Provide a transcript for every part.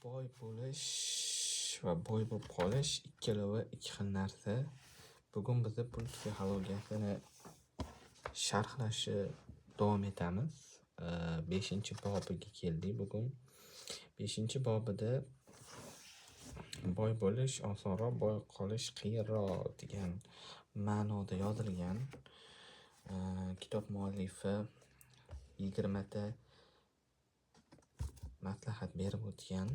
Boy bo'lish va boy bo'lib qolish ikkalovi ikki xil narsa. Bugun biz pul psixologiyasini sharhlashni davom etamiz. 5-bobiga keldik bugun. 5-bobida boy bo'lish osonroq, boy qolish qiyinroq degan ma'noda yozilgan. Kitob muallifi 20 ta maslahat berib o'tgan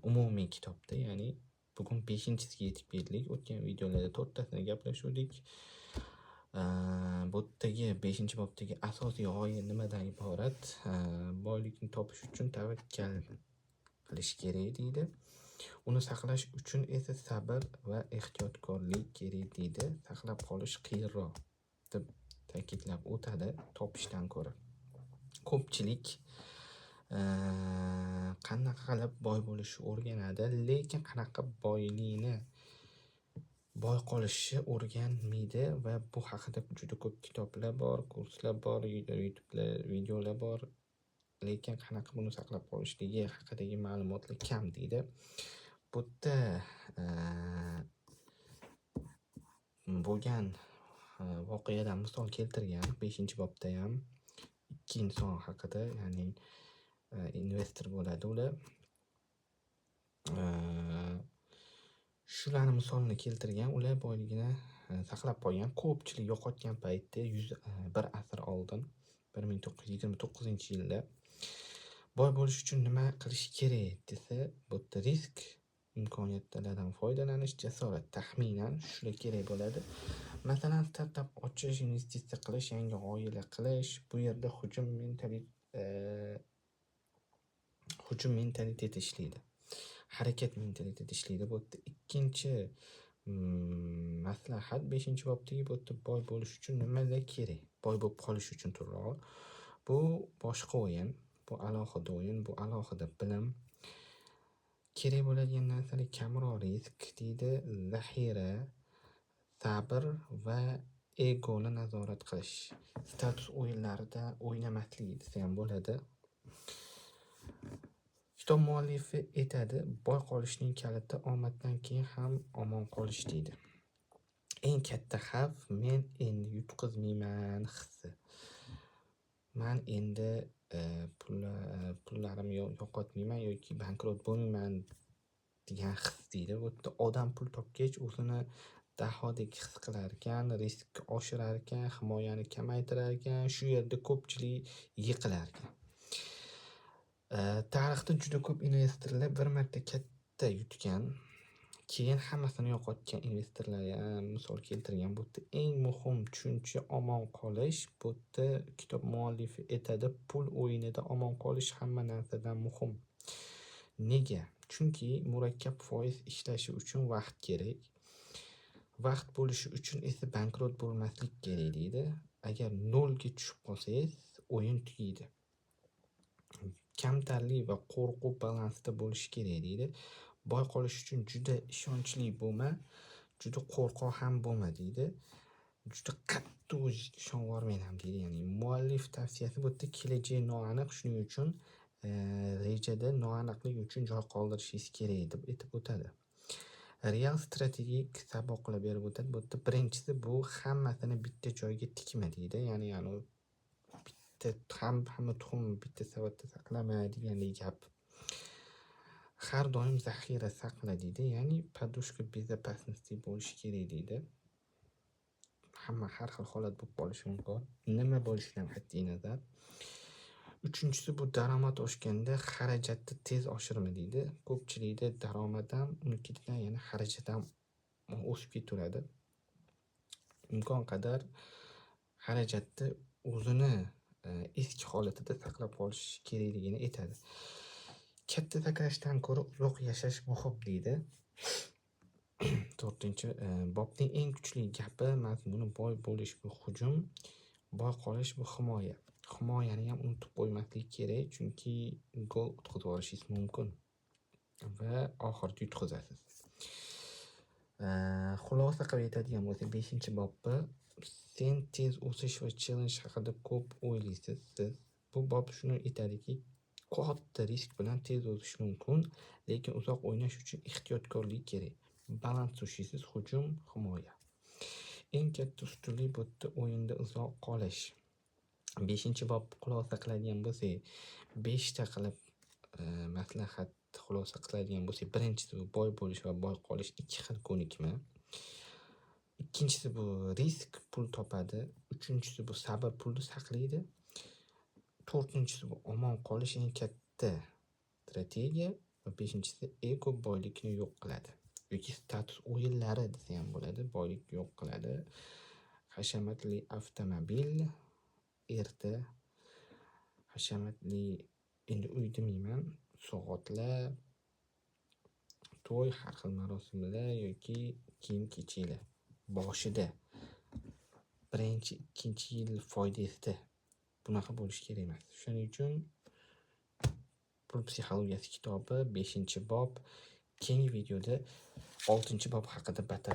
umumiy kitobda, ya'ni bugun 5-siga yetib keldik. O'tgan videolarda 4 tasini gaplashdik. Bu yerdagi 5-bobdagi asosiy g'oya nimadan iborat? Boylikni topish uchun tavakkal qilish kerak deydi. Uni saqlash uchun esa sabr va ehtiyotkorlik kerak deydi. Saqlab qolish qiyinroq deb ta'kidlab o'tadi topishdan ko'ra. Ko'pchilik qanaqa qilib boy bo'lishni o'rganadi, lekin qanaqa boy qolishni o'rganmaydi va bu haqida juda ko'p kitoblar bor, kurslar bor, YouTube videolar bor, lekin qanaqa buni saqlab qolishligi haqidagi ma'lumotlar kam deydi. Bu yerda bo'lgan voqeadan misol keltirgan. 5-bobda ham ikki inson haqida, ya'ni investor bo'ladi ular. Shularni misolini keltirgan. Ular boyligini saqlab qolgan. Ko'pchilik yo'qotgan paytda 1 asr oldin 1929-yilda boy bo'lish uchun nima qilish kerak desa, bu yerda risk, imkoniyatlardan foydalanish, jasorat, taxminan shular kerak bo'ladi. Masalan, startap ochish, investitsiya qilish, yangi g'oyalar qilish, bu yerda hujum mentaliteti ishlaydi. Harakat mentaliteti ishlaydi. Bu yerda ikkinchi maslahat 5-bobdagi bu yerda boy bo'lish uchun nimalar kerak? Boy bo'lib qolish uchun turroq. Bu boshqa o'yin, bu alohida o'yin, bu alohida bilim. Kerak bo'ladigan narsalar kamroq risk deydi, zaxira, sabr va egoni nazorat qilish. Status o'yinlarida o'ynamaslik desa ham bo'ladi. Kitob muallifi aytadi, boy qolishning kaliti omaddan keyin ham omon qolish deydi. Eng katta xavf men endi yutqizmayman hissi. Men endi pullarimni yo'qotmayman yoki bankrot bo'lmayman degan his deydi. Bu yerda odam pul topgach o'zini dahodek his qilar ekan, risk oshirar ekan, himoyani kamaytirar ekan, shu yerda ko'pchilik yiqilar ekan. Tarixda juda ko'p investorlar bir marta katta yutgan, keyin hammasini yo'qotgan investorlarga misol keltirgan. Bu yerda eng muhim tushuncha omon qolish. Bu yerda kitob muallifi aytadi, pul o'yinida omon qolish hamma narsadan muhim. Nega? Chunki murakkab foiz ishlashi uchun vaqt kerak. Vaqt bo'lishi uchun esa bankrot bo'lmaslik kerak deydi. Agar 0 ga tushib qolsangiz, o'yin tugaydi. Kamtarlik va qo'rquv balansda bo'lishi kerak deydi. Boy qolish uchun juda ishonchli bo'lma, juda qo'rqoq ham bo'lma deydi. Juda qattiq o'zingizga ishonvormang ham deydi. Ya'ni muallif tavsiyasi bu yerda kelajak noaniq, shuning uchun rejada noaniqlik uchun joy qoldirishingiz kerak deb aytib o'tadi. Real strategik saboqlar berib o'tadi. Bu yerda birinchisi bu hammasini bitta joyga tikma deydi. Ya'ni hamma tuxum bitta savatda saqlama degandek gap. Har doim zaxira saqla deydi. Ya'ni podushka bezopasnosti bo'lishi kerak deydi. Har xil holat bo'lib qolishi mumkin. Nima bo'lishidan qat'iy nazar. 3-si bu daromad oshganda xarajatni tez oshirma deydi. Ko'pchilikda daromad ham unikidan yana xarajat ham o'sib ketaveradi. Imkon qadar xarajatni o'zini eski holatida saqlab qolish kerakligini aytadi. Katta sakrashdan ko'ra uzoq yashash muhim deydi. 4-bobning eng kuchli gapi mazmuni boy bo'lish bu hujum, boy qolish bu himoya. Himoyani ham unutib qo'ymaslik kerak, chunki gol o'tkazib yuborishingiz mumkin va oxirida yutqazasiz. Xulosa qilib aytadigan bo'lsa, 5-bobda sen tez o'sish va challenge haqida ko'p o'ylaysiz. Siz bu bob shuni aytadiki, katta risk bilan tez o'tishi mumkin, lekin uzoq o'ynash uchun ehtiyotkorlik kerak. Balans ushisiz hujum, himoya. Eng katta ustunlik bu yerda o'yinda uzoq qolish. 5-bob xulosa qiladigan bo'lsak, 5 ta qilib maslahat xulosa qiladigan bo'lsak, birinchisi bu boy bo'lish va boy qolish ikki xil ko'nikma. Ikkinchisi bu risk, pul topadi. Uchinchisi bu sabr, pulni saqlaydi. To'rtinchisi bu omon qolish, eng katta strategiya. Va beshinchisi ego, boylikni yo'q qiladi. Yoki status o'yinlari desa ham bo'ladi, boylikni yo'q qiladi. Hashamatli avtomobil, erta hashamatli, endi uy demayman, soatlar, to'y, har xil marosimlar yoki kiyim-kechaklar boshida, birinchi, ikkinchi yil foydasida bunaqa bo'lishi kerak emas. Shuning uchun pul psixologiyasi kitobi 5-bob. Keyingi videoda 6-bob haqida batafsil